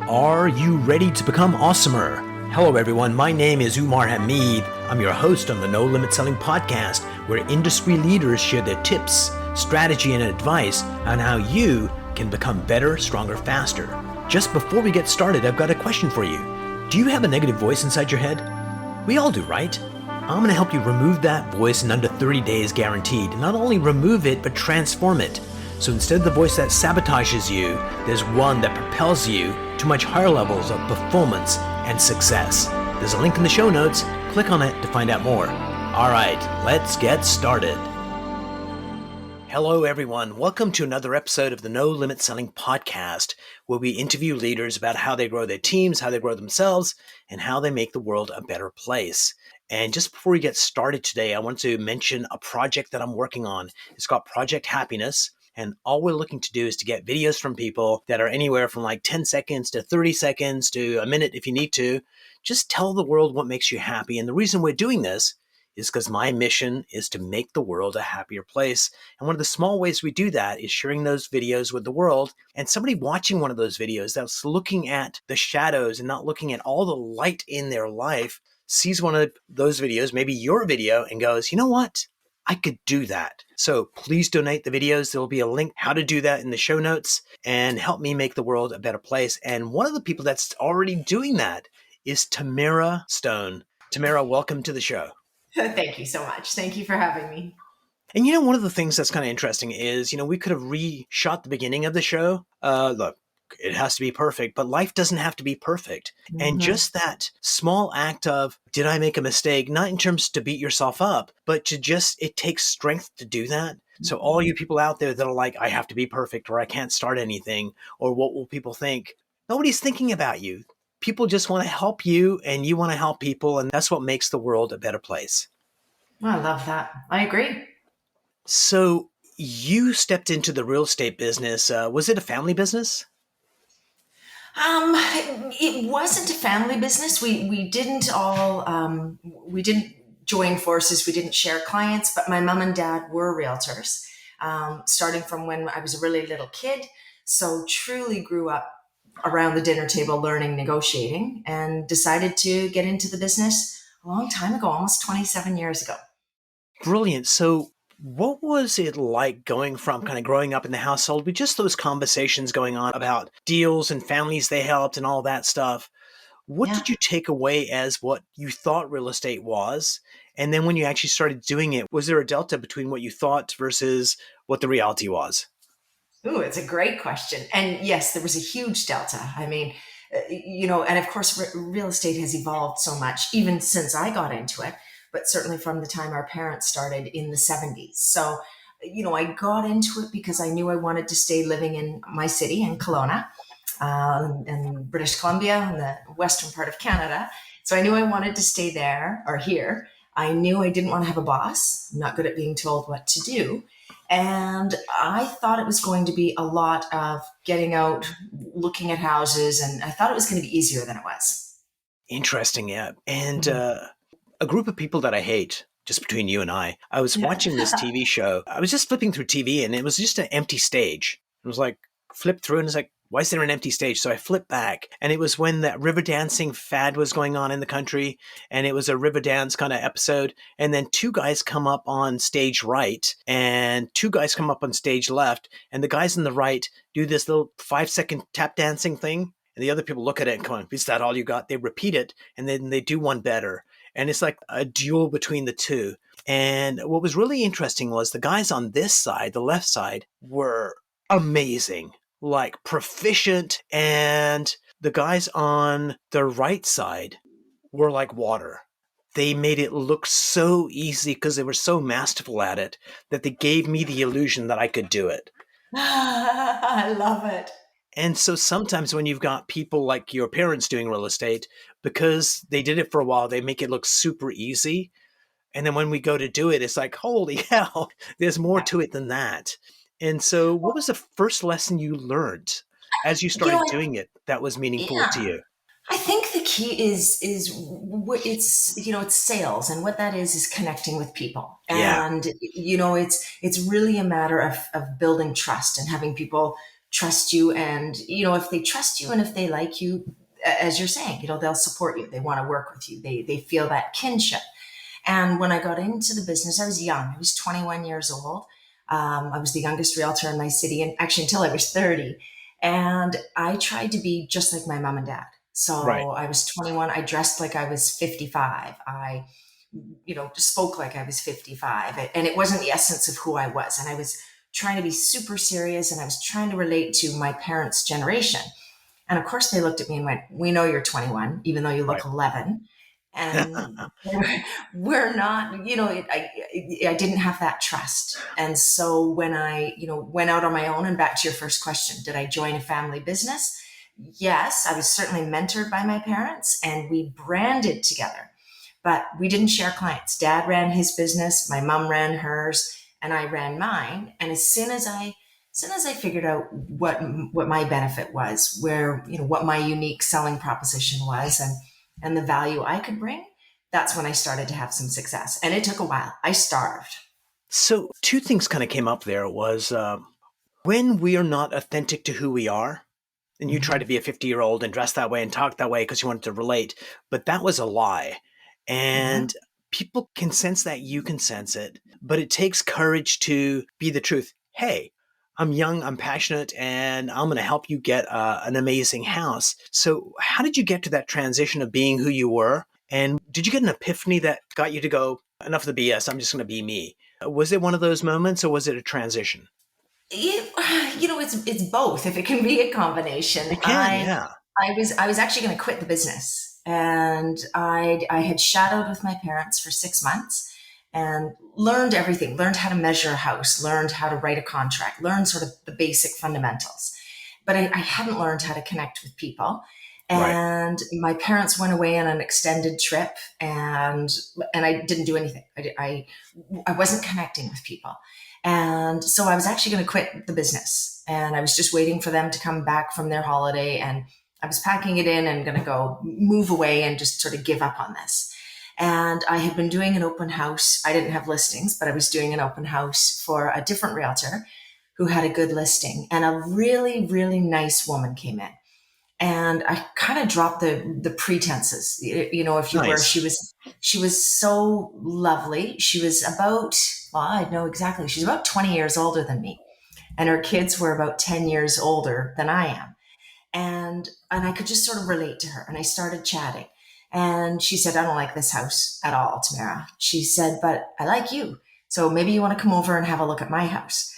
Are you ready to become awesomer? Hello, everyone. My name is Umar. I'm your host on the No Limit Selling podcast, where industry leaders share their tips, strategy, and advice on how you can become better, stronger, faster. Just before we get started, I've got a question for you. Do you have a negative voice inside your head? We all do, right? I'm going to help you remove that voice in under 30 days guaranteed. Not only remove it, but transform it. So instead of the voice that sabotages you, there's one that propels you to much higher levels of performance and success. There's a link in the show notes. Click on it to find out more. All right, let's get started. Hello, everyone. Welcome to another episode of the No Limit Selling podcast, where we interview leaders about how they grow their teams, how they grow themselves, and how they make the world a better place. And just before we get started today, I want to mention a project that I'm working on. It's called Project Happiness. And all we're looking to do is to get videos from people that are anywhere from like 10 seconds to 30 seconds to a minute if you need to. Just tell the world what makes you happy. And the reason we're doing this is because my mission is to make the world a happier place. And one of the small ways we do that is sharing those videos with the world. And somebody watching one of those videos that's looking at the shadows and not looking at all the light in their life sees one of those videos, maybe your video, and goes, you know what? I could do that. So please donate the videos. There will be a link how to do that in the show notes and help me make the world a better place. And one of the people that's already doing that is Tamara Stone. Tamara, welcome to the show. Thank you so much. Thank you for having me. And one of the things that's kind of interesting is, we could have reshot the beginning of the show. Look, it has to be perfect, but life doesn't have to be perfect. Mm-hmm. And just that small act of, did I make a mistake? Not in terms to beat yourself up, but it takes strength to do that. Mm-hmm. So all you people out there that are like, I have to be perfect, or I can't start anything, or what will people think? Nobody's thinking about you. People just want to help you, and you want to help people. And that's what makes the world a better place. I love that. I agree. So you stepped into the real estate business. Was it a family business? It wasn't a family business. We didn't we didn't join forces. We didn't share clients, but my mom and dad were realtors, starting from when I was a really little kid. So truly grew up around the dinner table, learning, negotiating, and decided to get into the business a long time ago, almost 27 years ago. Brilliant. So what was it like going from kind of growing up in the household with just those conversations going on about deals and families they helped and all that stuff? What did you take away as what you thought real estate was? And then when you actually started doing it, was there a delta between what you thought versus what the reality was? Ooh, it's a great question. And yes, there was a huge delta. I mean, and of course, real estate has evolved so much, even since I got into it, but certainly from the time our parents started in the 70s. So, I got into it because I knew I wanted to stay living in my city in Kelowna, in British Columbia, in the western part of Canada. So I knew I wanted to stay there or here. I knew I didn't want to have a boss. I'm not good at being told what to do. And I thought it was going to be a lot of getting out, looking at houses, and I thought it was going to be easier than it was. Interesting, yeah. And a group of people that I hate, just between you and I was watching this TV show. I was just flipping through TV, and it was just an empty stage. It was like, flip through, and it's like, why is there an empty stage? So I flipped back, and it was when that river dancing fad was going on in the country, and it was a river dance kind of episode. And then two guys come up on stage right, and two guys come up on stage left, and the guys on the right do this little 5-second tap dancing thing. And the other people look at it and come, is that all you got? They repeat it, and then they do one better. And it's like a duel between the two. And what was really interesting was the guys on this side, the left side, were amazing. Like proficient, and the guys on the right side were like water. They made it look so easy because they were so masterful at it that they gave me the illusion that I could do it. I love it. And so sometimes when you've got people like your parents doing real estate, because they did it for a while, they make it look super easy. And then when we go to do it, it's like, holy hell, there's more to it than that. And so what was the first lesson you learned as you started doing it that was meaningful to you? I think the key is it's sales, and what that is connecting with people. And it's really a matter of building trust and having people trust you. And, if they trust you and if they like you, as you're saying, they'll support you. They want to work with you. They feel that kinship. And when I got into the business, I was young. I was 21 years old. I was the youngest realtor in my city, and actually until I was 30. And I tried to be just like my mom and dad. Right. So I was 21. I dressed like I was 55. I, spoke like I was 55. And it wasn't the essence of who I was. And I was trying to be super serious, and I was trying to relate to my parents' generation. And of course, they looked at me and went, "We know you're 21, even though you look Right. 11." And we're not, I didn't have that trust. And so when I, went out on my own, and back to your first question, did I join a family business? Yes, I was certainly mentored by my parents, and we branded together, but we didn't share clients. Dad ran his business, my mom ran hers, and I ran mine. And as soon as I figured out what my benefit was, where, what my unique selling proposition was, and the value I could bring, that's when I started to have some success. And it took a while. I starved. So two things kind of came up there was when we are not authentic to who we are, and you try to Mhm. be a 50-year-old and dress that way and talk that way because you wanted to relate, but that was a lie. Mhm. And people can sense that, you can sense it, but it takes courage to be the truth. Hey, I'm young, I'm passionate, and I'm going to help you get an amazing house. So how did you get to that transition of being who you were? And did you get an epiphany that got you to go, enough of the BS, I'm just going to be me? Was it one of those moments, or was it a transition? It's both. If it can be a combination, It can, I yeah. I was actually going to quit the business, and I had shadowed with my parents for 6 months and learned everything. Learned how to measure a house. Learned how to write a contract. Learned sort of the basic fundamentals, but I hadn't learned how to connect with people. Right. And my parents went away on an extended trip, and I didn't do anything. I wasn't connecting with people. And so I was actually going to quit the business, and I was just waiting for them to come back from their holiday, and I was packing it in and going to go move away and just sort of give up on this. And I had been doing an open house. I didn't have listings, but I was doing an open house for a different realtor who had a good listing, and a really, really nice woman came in. And I kind of dropped the pretenses, if you were. Nice. She was so lovely. She was about, well, I know exactly. She's about 20 years older than me, and her kids were about 10 years older than I am. And I could just sort of relate to her. And I started chatting. And she said, "I don't like this house at all, Tamara." She said, "But I like you. So maybe you want to come over and have a look at my house."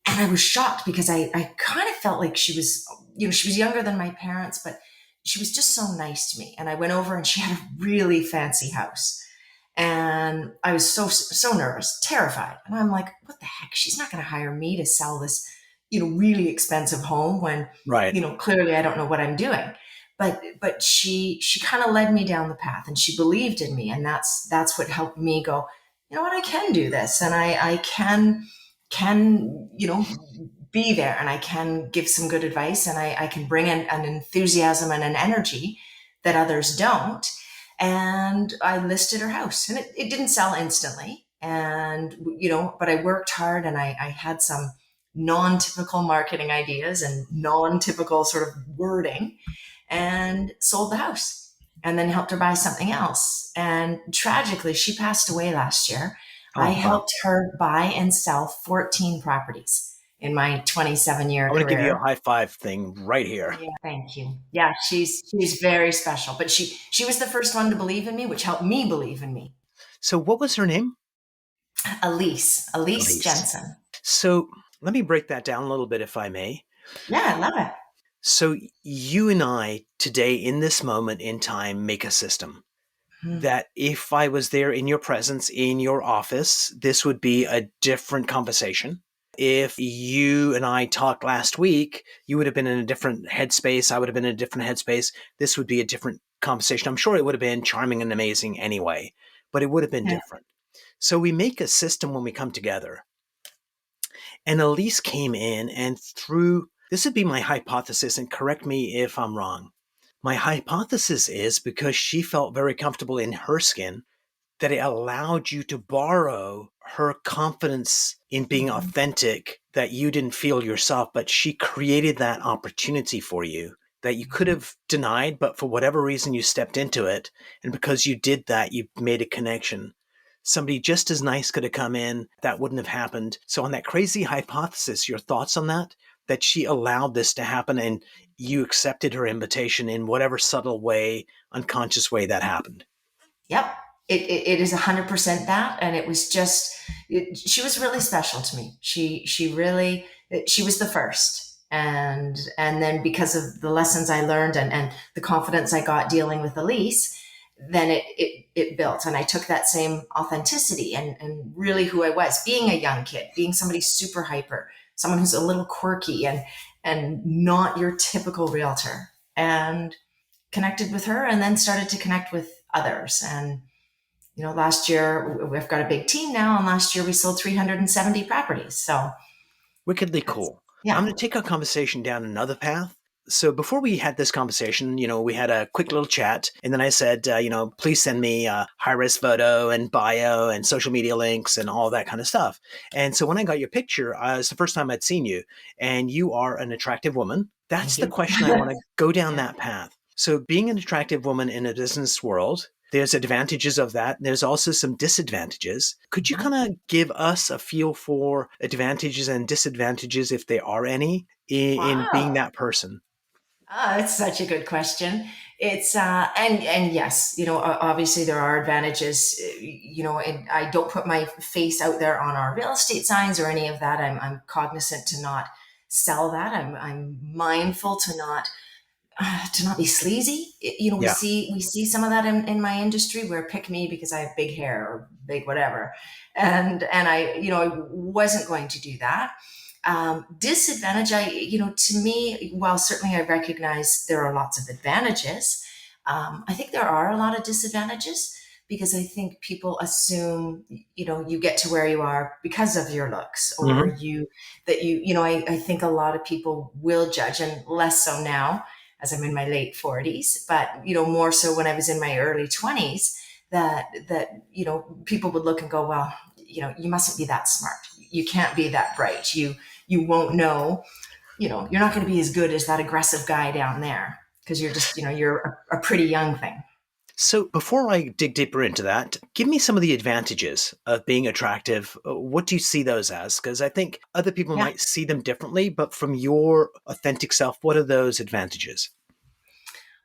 And I was shocked because I kind of felt like she was younger than my parents, but she was just so nice to me. And I went over, and she had a really fancy house. And I was so nervous, terrified. And I'm like, what the heck? She's not going to hire me to sell this, really expensive home when, Right. clearly I don't know what I'm doing. But she kind of led me down the path, and she believed in me. And that's what helped me go, you know what, I can do this, and I can, be there, and I can give some good advice, and I can bring in an enthusiasm and an energy that others don't. And I listed her house, and it didn't sell instantly. And, but I worked hard, and I had some non-typical marketing ideas and non-typical sort of wording, and sold the house, and then helped her buy something else. And tragically, she passed away last year. I Oh, wow. helped her buy and sell 14 properties in my 27-year I'm going to give you a career. high five thing right here. Yeah, thank you. Yeah, she's very special, but she was the first one to believe in me, which helped me believe in me. So, what was her name? Elise Elise. Jensen. So, let me break that down a little bit, if I may. Yeah, I love it. So, you and I today, in this moment in time, make a system Hmm. that if I was there in your presence, in your office, this would be a different conversation. If you and I talked last week, you would have been in a different headspace. I would have been in a different headspace. This would be a different conversation. I'm sure it would have been charming and amazing anyway, but it would have been Yeah. different. So we make a system when we come together. And Elise came in and through, this would be my hypothesis, and correct me if I'm wrong. My hypothesis is because she felt very comfortable in her skin, that it allowed you to borrow her confidence in being Mhm. authentic that you didn't feel yourself, but she created that opportunity for you that you could have denied, but for whatever reason you stepped into it. And because you did that, you made a connection. Somebody just as nice could have come in. That wouldn't have happened. So on that crazy hypothesis, your thoughts on that? That she allowed this to happen and you accepted her invitation in whatever subtle way, unconscious way that happened. Yep. It is 100% that. And it was just, she was really special to me. She really, she was the first. And then because of the lessons I learned and the confidence I got dealing with Elise, then it built. And I took that same authenticity and really who I was, being a young kid, being somebody super hyper, someone who's a little quirky and not your typical realtor. And connected with her and then started to connect with others. And, last year we've got a big team now. And last year we sold 370 properties. So Wickedly that's, cool. I'm yeah. going to take our conversation down another path. So before we had this conversation, we had a quick little chat, and then I said, please send me a high-res photo and bio and social media links and all that kind of stuff. And so when I got your picture, it's the first time I'd seen you, and you are an attractive woman. That's Thank the you. question I want to go down Yeah. that path. So being an attractive woman in a business world, there's advantages of that. There's also some disadvantages. Could you Mhm. kind of give us a feel for advantages and disadvantages, if there are any, in being Wow. that person? It's such a good question. It's and yes, obviously there are advantages, and I don't put my face out there on our real estate signs or any of that. I'm cognizant to not sell that. I'm mindful to not be sleazy. We Yeah. see some of that in my industry where pick me because I have big hair or big whatever, and I wasn't going to do that. Disadvantage, to me, while certainly I recognize there are lots of advantages, I think there are a lot of disadvantages because I think people assume, you get to where you are because of your looks or Hmm. I think a lot of people will judge and less so now as I'm in my late 40s, but, more so when I was in my early 20s that, people would look and go, well, you mustn't be that smart. You can't be that bright. You won't know, you're not going to be as good as that aggressive guy down there because you're just, you're a pretty young thing. So before I dig deeper into that, give me some of the advantages of being attractive. What do you see those as? Because I think other people Yeah. might see them differently, but from your authentic self, what are those advantages?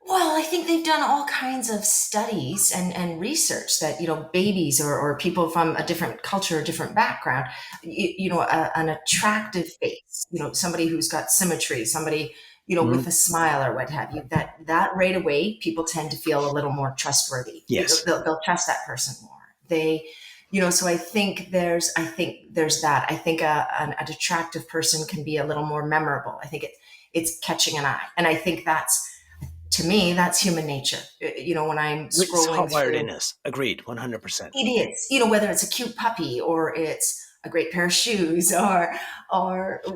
Well, I think they've done all kinds of studies and research that, babies or people from a different culture, a different background, an attractive face, somebody who's got symmetry, somebody, Mhm. with a smile or what have you, that right away, people tend to feel a little more trustworthy. Yes. They'll trust that person more. So I think there's that. I think an attractive person can be a little more memorable. I think it's catching an eye. And I think to me, that's human nature. When I'm It's scrolling hardwired through, in us. Agreed, 100%. it is, whether it's a cute puppy or it's a great pair of shoes or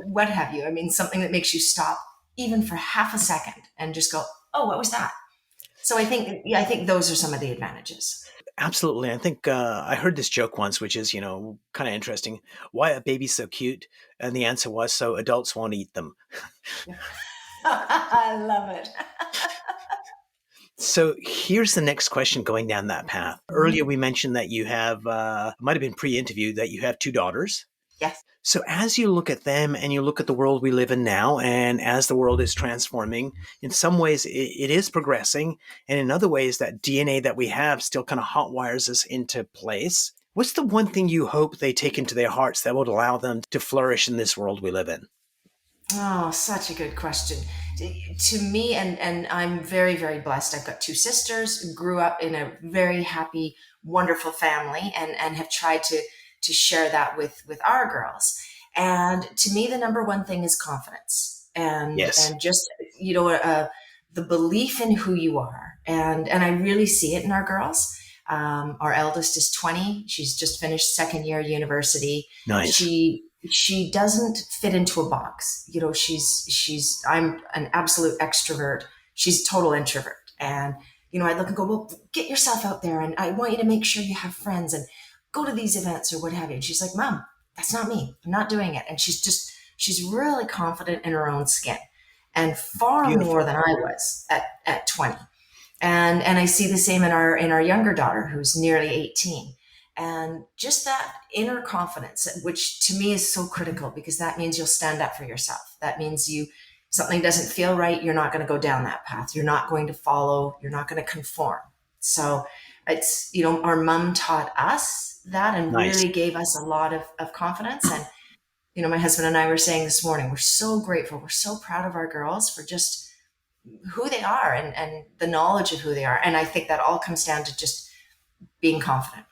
what have you. I mean, something that makes you stop even for half a second and just go, oh, what was that? So I think those are some of the advantages. Absolutely. I think I heard this joke once, which is, kind of interesting. Why are babies so cute? And the answer was so adults won't eat them. I love it. So here's the next question going down that path. Earlier, Mhm. we mentioned that you have, might have been pre interview, that you have two daughters. Yes. So as you look at them and you look at the world we live in now, and as the world is transforming, in some ways it is progressing, and in other ways that DNA that we have still kind of hot wires us into place. What's the one thing you hope they take into their hearts that would allow them to flourish in this world we live in? Oh, such a good question. To me, and I'm very, very blessed. I've got two sisters, grew up in a very happy, wonderful family, and have tried to share that with our girls. And to me, the number one thing is confidence, Yes. and just the belief in who you are, and I really see it in our girls. Our eldest is 20. She's just finished second year university. Nice. She doesn't fit into a box. I'm an absolute extrovert. She's a total introvert. And I'd look and go, well, get yourself out there, and I want you to make sure you have friends and go to these events or what have you. And she's like, Mom, that's not me. I'm not doing it. And she's really confident in her own skin, and far more Beautiful. than I was at 20. And I see the same in our younger daughter, who's nearly 18. And just that inner confidence, which to me is so critical, because that means you'll stand up for yourself. That means something doesn't feel right, you're not going to go down that path. You're not going to follow, you're not going to conform. So it's, our mom taught us that and Nice. really gave us a lot of confidence. And, my husband and I were saying this morning, we're so grateful. We're so proud of our girls for just who they are, and the knowledge of who they are. And I think that all comes down to just being confident.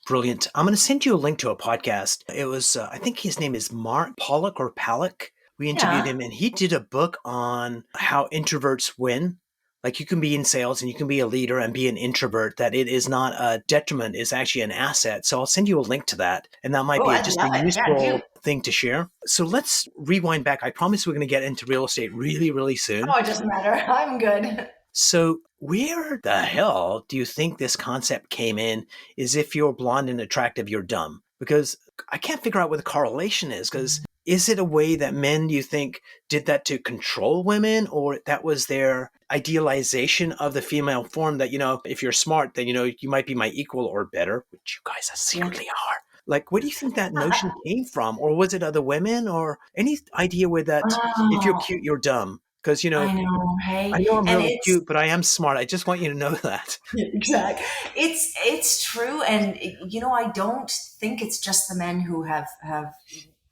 Brilliant. I'm going to send you a link to a podcast. It was, I think his name is Mark Pollock or Pallock. We interviewed Yeah. him, and he did a book on how introverts win. Like, you can be in sales and you can be a leader and be an introvert, that it is not a detriment, it's actually an asset. So I'll send you a link to that. And that might Oh, be I just a love it. Yeah, useful do. thing to share. So let's rewind back. I promise we're going to get into real estate really, really soon. Oh, it doesn't matter. I'm good. So where the hell do you think this concept came in? Is if you're blonde and attractive, you're dumb? Because I can't figure out what the correlation is. Because is it a way that men, you think, did that to control women, or that was their idealization of the female form, that, if you're smart, then, you might be my equal or better, which you guys Yeah. secretly are. Like, where do you think that notion came from? Or was it other women, or any idea where that if you're Oh, cute, you're dumb? Because, I know. I Hey, know I'm and really it's cute, but I am smart. I just want you to know that. exact. It's true, and I don't think it's just the men who have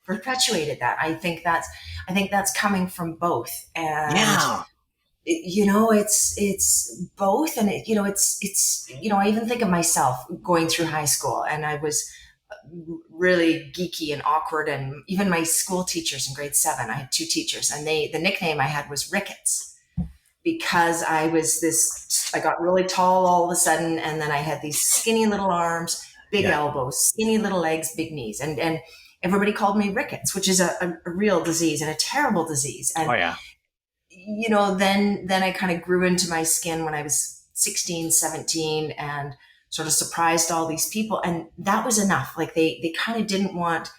perpetuated that. I think that's coming from both, and Yeah. it's both, and I even think of myself going through high school, and I was really geeky and awkward, and even my school teachers in grade 7, I had two teachers, and the nickname I had was Ricketts, because I got really tall all of a sudden, and then I had these skinny little arms, big Yeah. elbows, skinny little legs, big knees, and everybody called me Ricketts, which is a real disease and a terrible disease. Oh, And yeah. then I kind of grew into my skin when I was 16, 17, and sort of surprised all these people. And that was enough. Like they kind of didn't want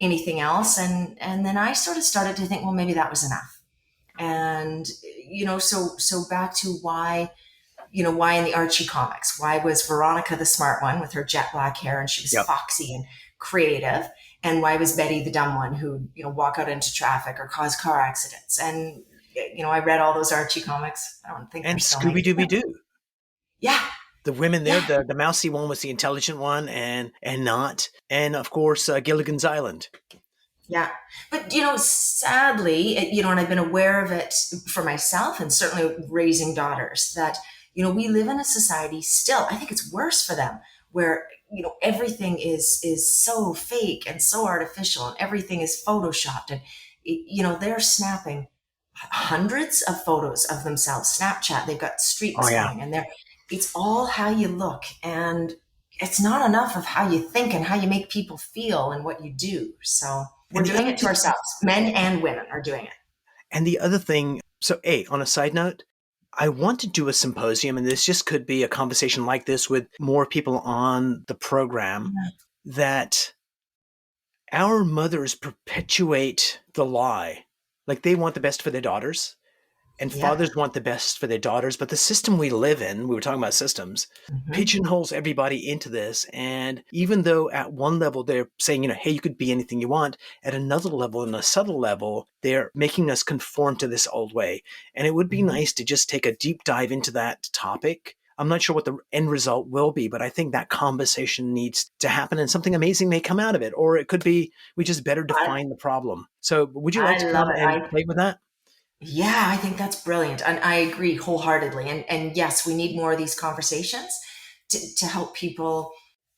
anything else. And then I sort of started to think, well, maybe that was enough. And, so back to why in the Archie comics, why was Veronica the smart one with her jet black hair and she was Yep. foxy and creative? And why was Betty the dumb one who, walk out into traffic or cause car accidents? And, I read all those Archie comics. I don't think they're And still Scooby making Dooby them. Doo. Yeah. The women there, Yeah. the mousy one was the intelligent one, and not. And of course, Gilligan's Island. Yeah. But, sadly, and I've been aware of it for myself and certainly raising daughters that, we live in a society still, I think it's worse for them, where, everything is so fake and so artificial and everything is photoshopped. And, they're snapping hundreds of photos of themselves. Snapchat, they've got Oh, streaks yeah. going, and it's all how you look. And it's not enough of how you think and how you make people feel and what you do. So we're And the doing other it to thing, ourselves. Men and women are doing it. so, on a side note, I want to do a symposium, and this just could be a conversation like this with more people on the program, that our mothers perpetuate the lie. Like, they want the best for their daughters, and Yep. fathers want the best for their daughters. But the system we live in, we were talking about systems, Hmm. pigeonholes everybody into this. And even though at one level they're saying, hey, you could be anything you want, at another level, in a subtle level, they're making us conform to this old way. And it would be Hmm. nice to just take a deep dive into that topic. I'm not sure what the end result will be, but I think that conversation needs to happen, and something amazing may come out of it. Or it could be we just better I, define the problem. So would you like I to love come it. and play with that? Yeah, I think that's brilliant. And I agree wholeheartedly. And yes, we need more of these conversations to help people,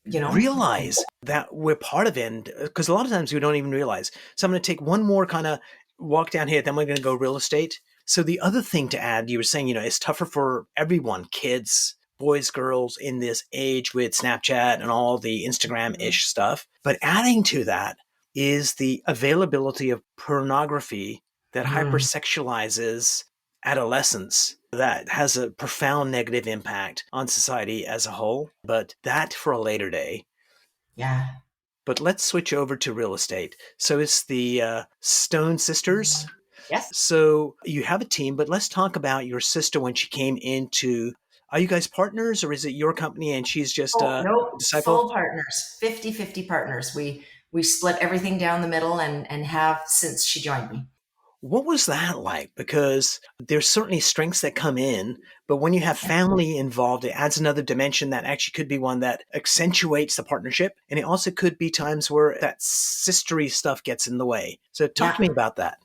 you know, Realize that we're part of it, because a lot of times we don't even realize. So I'm going to take one more kind of walk down here, then we're going to go real estate. So the other thing to add, you were saying, it's tougher for everyone, kids, boys, girls, in this age with Snapchat and all the Instagram-ish stuff. But adding to that is the availability of pornography that Mm. hypersexualizes adolescence. that has a profound negative impact on society as a whole, but that for a later day. Yeah. But let's switch over to real estate. So it's the Stone sisters. Yes. So you have a team, but let's talk about your sister when she came into. Are you guys partners, or is it your company and she's just Oh, a no, disciple? full partners, 50-50 partners. We split everything down the middle and have since she joined me. What was that like? Because there's certainly strengths that come in, but when you have Yeah. family involved, it adds another dimension that actually could be one that accentuates the partnership. And it also could be times where that sistery stuff gets in the way. So talk to Yeah. me about that.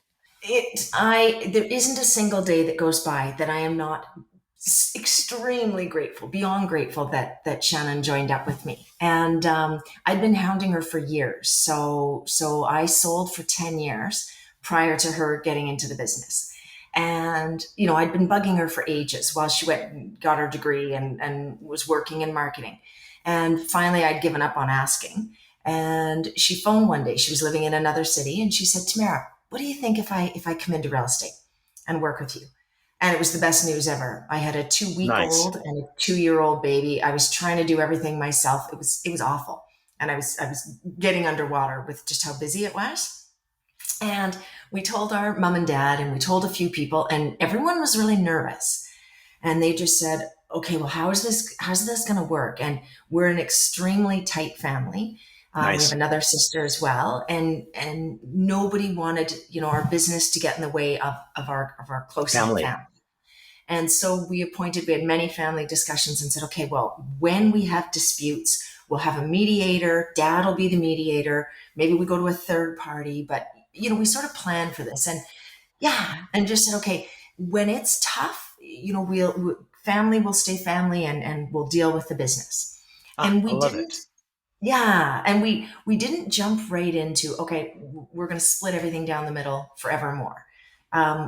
There isn't a single day that goes by that I am not extremely grateful, beyond grateful that Shannon joined up with me. And I'd been hounding her for years. So I sold for 10 years prior to her getting into the business. And, I'd been bugging her for ages while she went and got her degree and was working in marketing. And finally, I'd given up on asking. And she phoned one day. She was living in another city, and she said, "Tamara, what do you think if I come into real estate and work with you?" And it was the best news ever. I had a 2 week Nice. old and a 2 year old baby. I was trying to do everything myself. It was awful. And I was getting underwater with just how busy it was. And we told our mom and dad and we told a few people, and everyone was really nervous. And they just said, "Okay, well, how's this going to work?" And we're an extremely tight family. We have Nice. another sister as well, and nobody wanted our business to get in the way of our close knit Family. family. And so we had many family discussions and said, "Okay, well, when we have disputes, we'll have a mediator. Dad will be the mediator. Maybe we go to a third party, but we sort of plan for this." And yeah, and just said, "Okay, when it's tough, family will stay family, and we'll deal with the business." Ah, And I we love didn't, it. yeah, and we didn't jump right into, "Okay, we're going to split everything down the middle forevermore."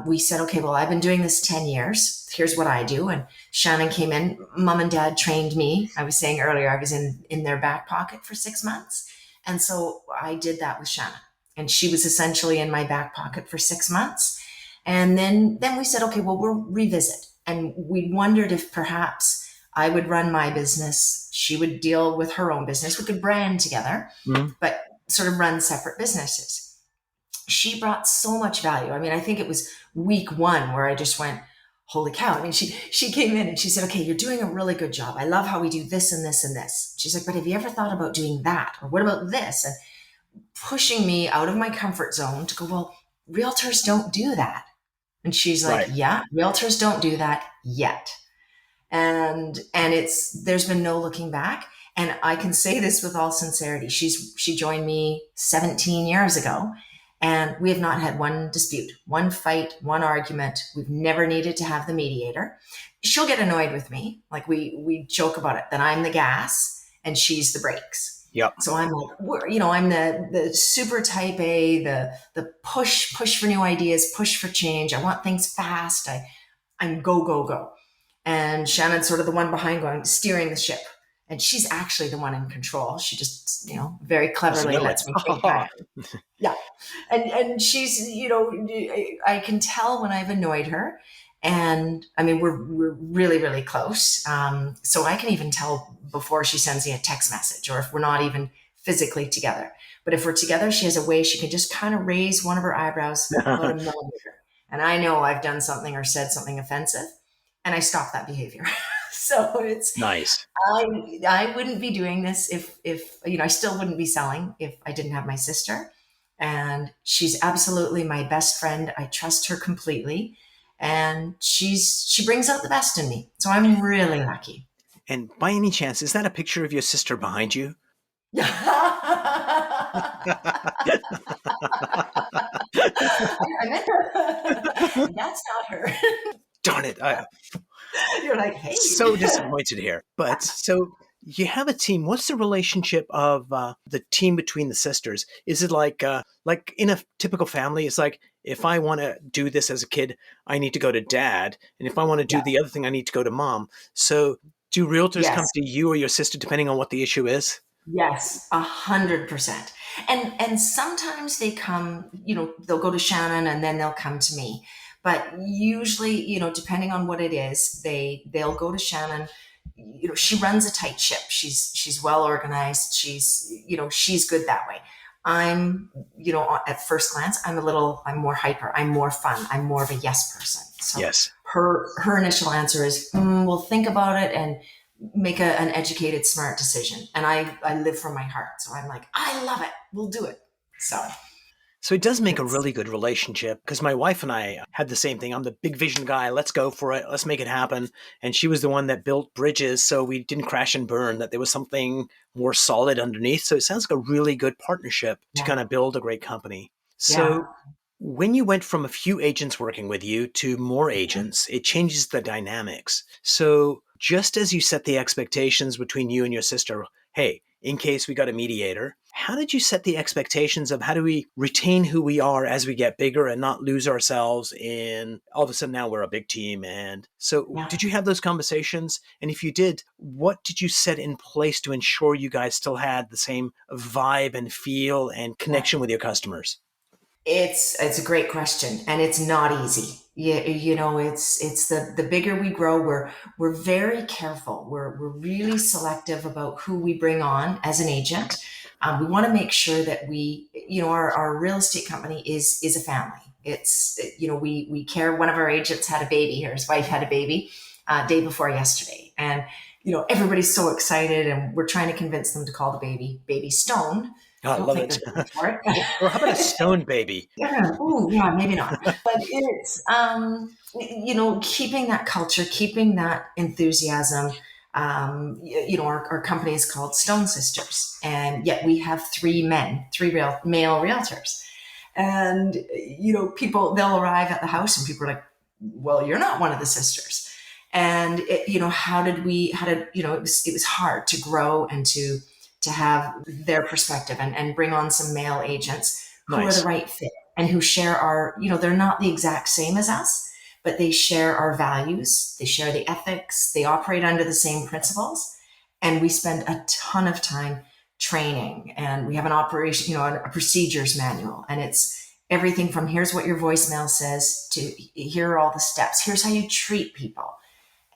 We said, "Okay, well, I've been doing this 10 years. Here's what I do." And Shannon came in. Mom and dad trained me. I was saying earlier, I was in their back pocket for 6 months. And so I did that with Shannon. And she was essentially in my back pocket for 6 months. And then we said, "Okay, well, we'll revisit." And we wondered if perhaps I would run my business. She would deal with her own business. We could brand together, Mhm. but sort of run separate businesses. She brought so much value. I mean, I think it was week one where I just went, "Holy cow." I mean, she came in and she said, "Okay, you're doing a really good job. I love how we do this and this and this." She's like, "But have you ever thought about doing that? Or what about this?" And pushing me out of my comfort zone to go, "Well, realtors don't do that." And she's like, Right. "Yeah, realtors don't do that yet." And there's been no looking back. And I can say this with all sincerity. She joined me 17 years ago, and we have not had one dispute, one fight, one argument. We've never needed to have the mediator. She'll get annoyed with me. Like we joke about it, that I'm the gas and she's the brakes. Yep. So I'm like, I'm the super type A, the push for new ideas, push for change. I want things fast. I'm go, go, go. And Shannon's sort of the one behind going, steering the ship. And she's actually the one in control. She just, very Doesn't cleverly know it. lets me take time. Yeah. And she's, I can tell when I've annoyed her. And I mean, we're really, really close. So I can even tell before she sends me a text message, or if we're not even physically together. But if we're together, she has a way she can just kind of raise one of her eyebrows about a millimeter. And I know I've done something or said something offensive, and I stop that behavior. So Nice. I wouldn't be doing this if I still wouldn't be selling if I didn't have my sister. And she's absolutely my best friend. I trust her completely. And she brings out the best in me. So I'm really lucky. And by any chance, is that a picture of your sister behind you? That's not her. Darn it. You're like, "Hey." So disappointed here. But so you have a team. What's the relationship of the team between the sisters? Is it like in a typical family? It's like, if I want to do this as a kid, I need to go to dad, and if I want to do Yeah. the other thing, I need to go to mom. So do realtors come Yes. to you or your sister depending on what the issue is? Yes, 100%. And sometimes they come, they'll go to Shannon and then they'll come to me. But usually, depending on what it is, they'll go to Shannon. She runs a tight ship. She's well organized. She's good that way. I'm, at first glance, I'm more hyper. I'm more fun. I'm more of a yes person. So Yes. her initial answer is, we'll think about it and make an educated, smart decision. And I live from my heart. So I'm like, I love it. We'll do it. So it does make a It's, really good relationship because my wife and I had the same thing. I'm the big vision guy. Let's go for it. Let's make it happen. And she was the one that built bridges so we didn't crash and burn, that there was something more solid underneath. So it sounds like a really good partnership to yeah, kind of build a great company. yeah, So when you went from a few agents working with you to more agents, it changes the dynamics. So just as you set the expectations between you and your sister, hey, in case we got a mediator, how did you set the expectations of how do we retain who we are as we get bigger and not lose ourselves in all of a sudden now we're a big team? And so yeah. did you have those conversations? And if you did, what did you set in place to ensure you guys still had the same vibe and feel and Yeah. connection with your customers? It's a great question, and it's not easy. It's the bigger we grow, we're very careful. We're really selective about who we bring on as an agent. We want to make sure that our real estate company is a family. We care. One of our agents had a baby, or his wife had a baby, day before yesterday, and everybody's so excited, and we're trying to convince them to call the baby Stone. Oh, I I don't love think it. they're ready for Or how about a it. stone baby? Yeah. Oh, yeah. Maybe not. But it's keeping that culture, keeping that enthusiasm. Our company is called Stone Sisters, and yet we have three real male realtors, and people they'll arrive at the house, and people are like, "Well, you're not one of the sisters." And it was hard to grow and to have their perspective and bring on some male agents who are the Nice. right fit and who share they're not the exact same as us, but they share our values, they share the ethics, they operate under the same principles. And we spend a ton of time training, and we have an operation, a procedures manual. And it's everything from here's what your voicemail says to here are all the steps. Here's how you treat people.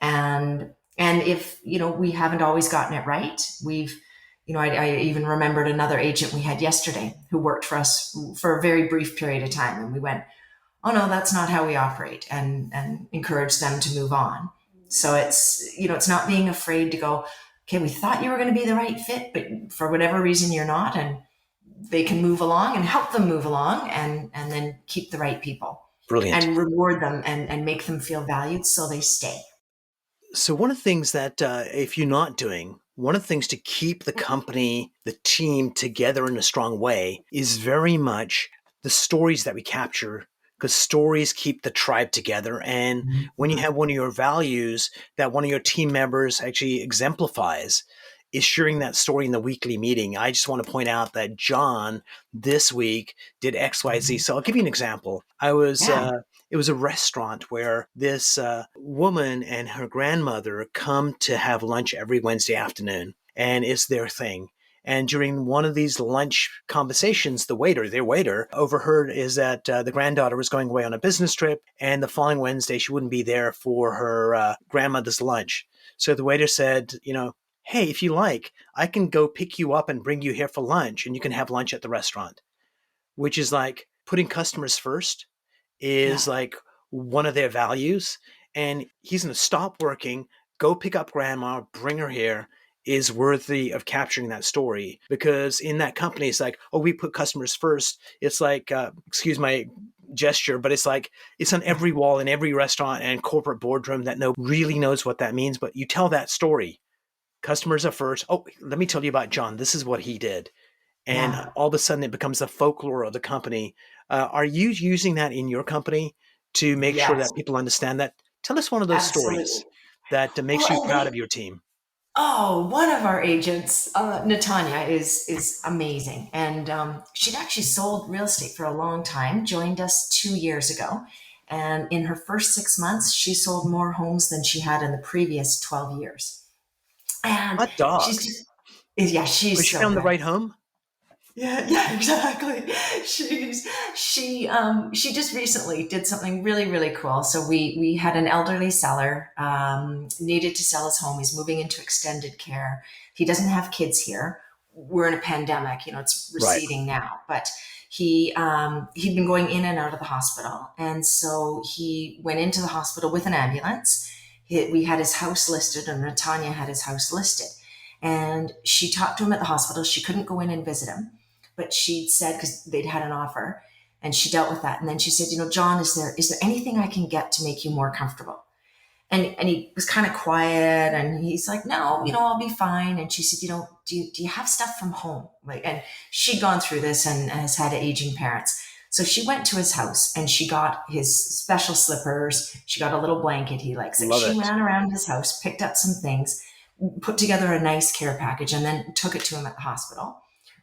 And if, we haven't always gotten it right, I even remembered another agent we had yesterday who worked for us for a very brief period of time. And we went, oh no, that's not how we operate, and encourage them to move on. So it's not being afraid to go, okay, we thought you were going to be the right fit, but for whatever reason you're not. And they can move along and help them move along, and then keep the right people Brilliant. and reward them and make them feel valued so they stay. So one of the things that if you're not doing, one of the things to keep the company, the team together in a strong way is very much the stories that we capture, because stories keep the tribe together. And when you have one of your values that one of your team members actually exemplifies, is sharing that story in the weekly meeting. I just want to point out that John this week did XYZ. So I'll give you an example. Yeah. It was a restaurant where this woman and her grandmother come to have lunch every Wednesday afternoon, and it's their thing. And during one of these lunch conversations, their waiter, overheard is that the granddaughter was going away on a business trip, and the following Wednesday she wouldn't be there for her grandmother's lunch. So the waiter said, hey, if you like, I can go pick you up and bring you here for lunch, and you can have lunch at the restaurant, which is like putting customers first Yeah. is like one of their values. And he's going to stop working, go pick up grandma, bring her here, is worthy of capturing that story, because in that company, it's like, oh, we put customers first. It's like, excuse my gesture, but it's like, it's on every wall in every restaurant and corporate boardroom that no really knows what that means. But you tell that story. Customers are first. Oh, let me tell you about John. This is what he did. And Yeah. all of a sudden it becomes the folklore of the company. Are you using that in your company to make sure Yes. that people understand that? Tell us one of those Absolutely. stories that Well, makes you and proud of your team. one of our agents, Natanya, is amazing, and she'd actually sold real estate for a long time. Joined us 2 years ago, and in her first 6 months, she sold more homes than she had in the previous 12 years. And Hot dog. she's just, yeah, Has she's she so found the good. right home? Yeah, exactly. She just recently did something really, really cool. So we had an elderly seller, needed to sell his home. He's moving into extended care. He doesn't have kids here. We're in a pandemic, it's Right. receding now, but he'd been going in and out of the hospital. And so he went into the hospital with an ambulance. We had his house listed, and Natanya had his house listed. And she talked to him at the hospital. She couldn't go in and visit him, but she said, because they'd had an offer, and she dealt with that. And then she said, John, is there anything I can get to make you more comfortable? And he was kind of quiet, and he's like, no, I'll be fine. And she said, do you have stuff from home? And she'd gone through this and has had aging parents. So she went to his house and she got his special slippers. She got a little blanket he likes. Love She it. ran around his house, picked up some things, put together a nice care package, and then took it to him at the hospital.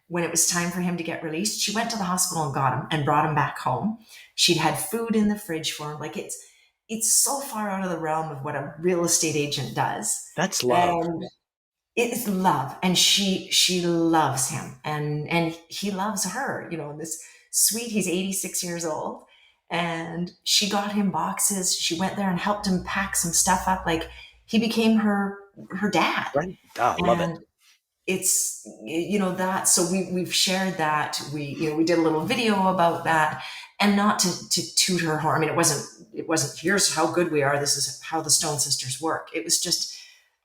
When it was time for him to get released, she went to the hospital and got him and brought him back home. She'd had food in the fridge for him. It's so far out of the realm of what a real estate agent does. That's love. And it's love. And she loves him, and he loves her, this sweet, he's 86 years old, and she got him boxes. She went there and helped him pack some stuff up. He became her dad. Right. Ah, love it. It's that, so we've shared that. We did a little video about that, and not to toot her horn. I mean, it wasn't here's how good we are, this is how the Stone Sisters work. It was just,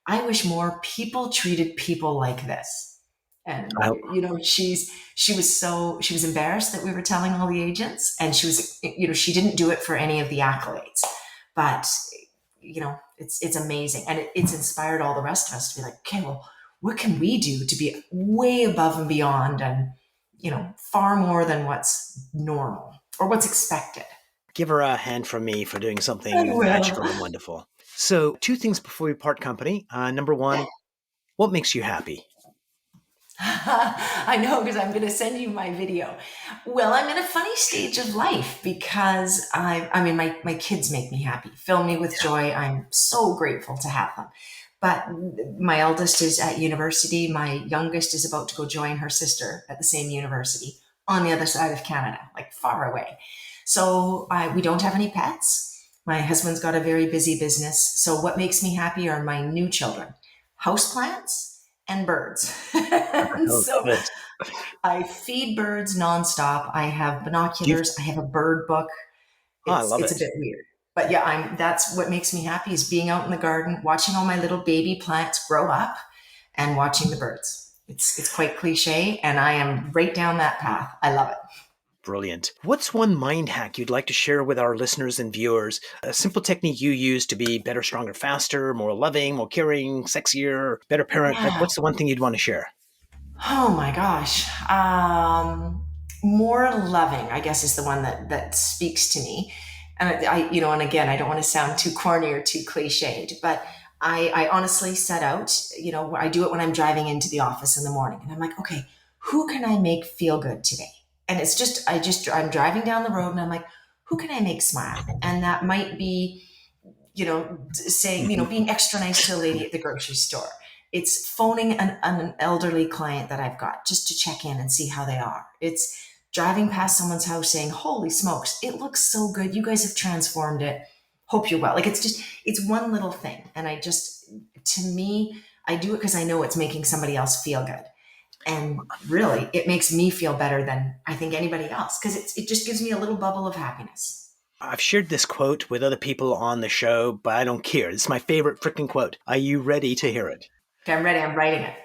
I wish more people treated people like this. And she was embarrassed that we were telling all the agents, and she was, she didn't do it for any of the accolades, but it's amazing, and it's inspired all the rest of us to be like, okay, well, what can we do to be way above and beyond, and far more than what's normal or what's expected? Give her a hand from me for doing something I will. magical and wonderful. So 2 things before we part company. Number 1, what makes you happy? I know, because I'm going to send you my video. Well, I'm in a funny stage of life because my kids make me happy, fill me with joy. I'm so grateful to have them. But my eldest is at university. My youngest is about to go join her sister at the same university on the other side of Canada, far away. So we don't have any pets. My husband's got a very busy business. So what makes me happy are my new children, houseplants and birds. So good. I feed birds nonstop. I have binoculars. I have a bird book. I love it's it. a bit weird. But yeah, that's what makes me happy, is being out in the garden, watching all my little baby plants grow up, and watching the birds. It's quite cliche, and I am right down that path. I love it. Brilliant. What's one mind hack you'd like to share with our listeners and viewers? A simple technique you use to be better, stronger, faster, more loving, more caring, sexier, better parent. Yeah. What's the one thing you'd want to share? Oh my gosh. More loving, I guess, is the one that speaks to me. And and again, I don't want to sound too corny or too cliched, but I honestly set out, I do it when I'm driving into the office in the morning, and I'm like, okay, who can I make feel good today? And it's just, I'm driving down the road and I'm like, who can I make smile? And that might be, saying, being extra nice to a lady at the grocery store. It's phoning an elderly client that I've got just to check in and see how they are. It's driving past someone's house saying, holy smokes, it looks so good. You guys have transformed it. Hope you're well. It's one little thing. And to me, I do it because I know it's making somebody else feel good. And really, it makes me feel better than I think anybody else, because it just gives me a little bubble of happiness. I've shared this quote with other people on the show, but I don't care. It's my favorite freaking quote. Are you ready to hear it? Okay, I'm ready. I'm writing it.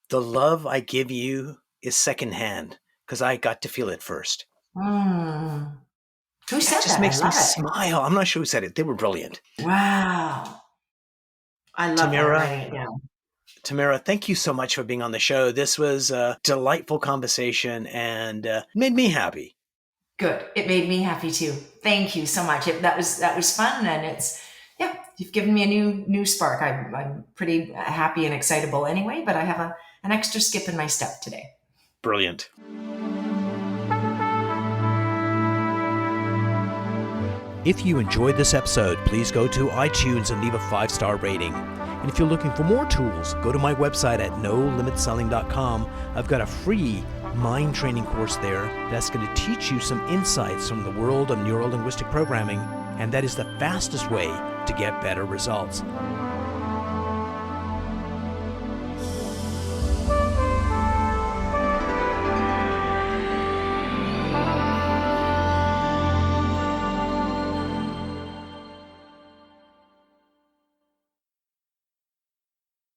The love I give you is secondhand because I got to feel it first. Who said that? Just makes me smile. I'm not sure who said it. They were brilliant. Wow. I love Tamara, that. Writing it down. Tamara, thank you so much for being on the show. This was a delightful conversation and made me happy. Good. It made me happy too. Thank you so much. That was fun, and you've given me a new spark. I'm pretty happy and excitable anyway, but I have an extra skip in my step today. Brilliant. If you enjoyed this episode, please go to iTunes and leave a 5-star rating. And if you're looking for more tools, go to my website at nolimitselling.com. I've got a free mind training course there that's going to teach you some insights from the world of neuro-linguistic programming, and that is the fastest way to get better results.